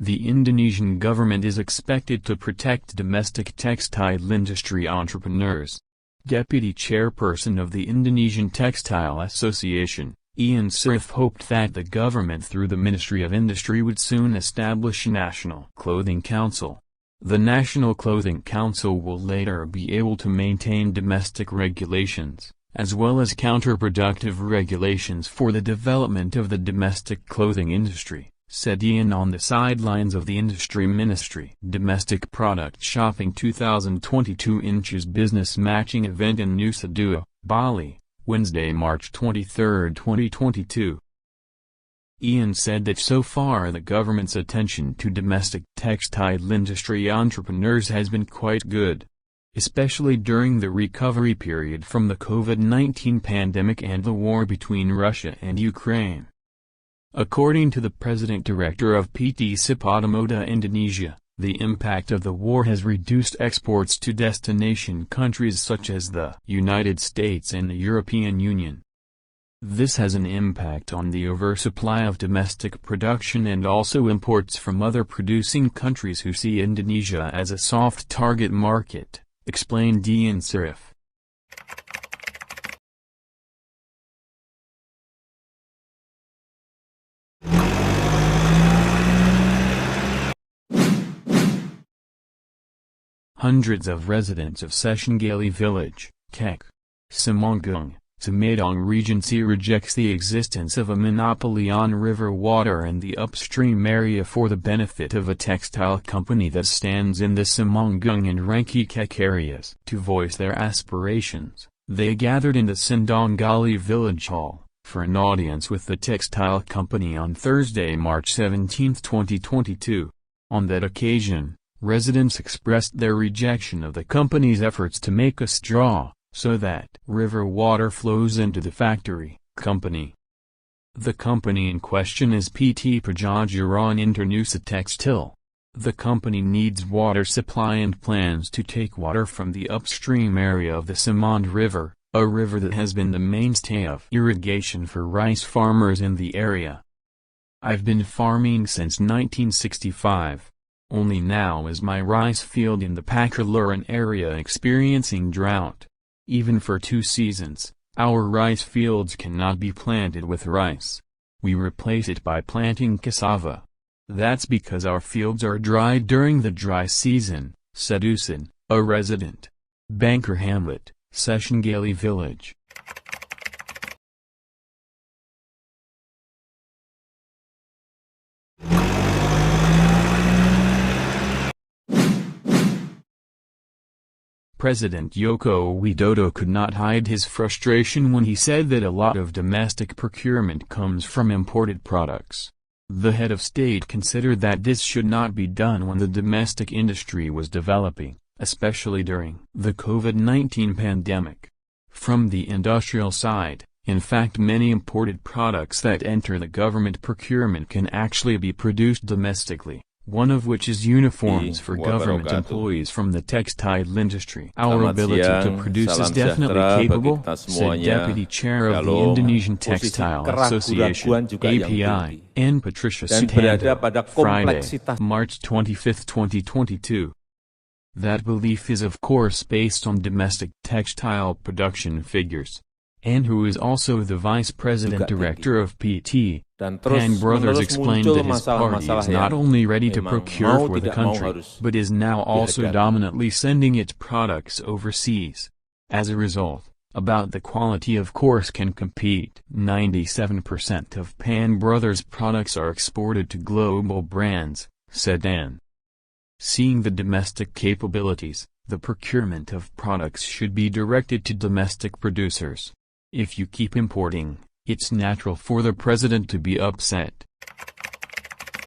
The Indonesian government is expected to protect domestic textile industry entrepreneurs. Deputy Chairperson of the Indonesian Textile Association, Ian Sirif, hoped that the government through the Ministry of Industry would soon establish a National Clothing Council. The National Clothing Council will later be able to maintain domestic regulations, as well as counterproductive regulations for the development of the domestic clothing industry, said Ian on the sidelines of the Industry Ministry Domestic Product Shopping 2022 Inches Business Matching event in Nusa Dua, Bali, Wednesday, March 23, 2022. Ian said that so far the government's attention to domestic textile industry entrepreneurs has been quite good, especially during the recovery period from the COVID-19 pandemic and the war between Russia and Ukraine. According to the President Director of PT Sipadomoda Indonesia, the impact of the war has reduced exports to destination countries such as the United States and the European Union. This has an impact on the oversupply of domestic production and also imports from other producing countries who see Indonesia as a soft target market, explained Ian Sirif. Hundreds of residents of Seshengali village, Kek, Semanggung, Sumedang Regency rejects the existence of a monopoly on river water and the upstream area for the benefit of a textile company that stands in the Semanggung and Rangki Kek areas. To voice their aspirations, they gathered in the Sendanggali village hall, for an audience with the textile company on Thursday, March 17, 2022. On that occasion, residents expressed their rejection of the company's efforts to make a straw, so that river water flows into the factory company. The company in question is PT Pejajaran Internusa Textile. The company needs water supply and plans to take water from the upstream area of the Semand River, a river that has been the mainstay of irrigation for rice farmers in the area. I've been farming since 1965. Only now is my rice field in the Pakaluran area experiencing drought. Even for 2 seasons, our rice fields cannot be planted with rice. We replace it by planting cassava. That's because our fields are dry during the dry season, said Usin, a resident. Banker Hamlet, Seshengali village. President Jokowi could not hide his frustration when he said that a lot of domestic procurement comes from imported products. The head of state considered that this should not be done when the domestic industry was developing, especially during the COVID-19 pandemic. From the industrial side, in fact, many imported products that enter the government procurement can actually be produced domestically, one of which is uniforms for government employees from the textile industry. Our ability to produce is definitely capable, said Deputy Chair of the Indonesian Textile Association, API, Ann Patricia Sutanto, Friday, March 25, 2022. That belief is of course based on domestic textile production figures. And who is also the Vice President Director of PT, Pan Brothers explained that his party is not only ready to procure for the country, but is now also dominantly sending its products overseas. As a result, about the quality of course can compete. 97% of Pan Brothers products are exported to global brands, said Ann. Seeing the domestic capabilities, the procurement of products should be directed to domestic producers. If you keep importing, it's natural for the president to be upset.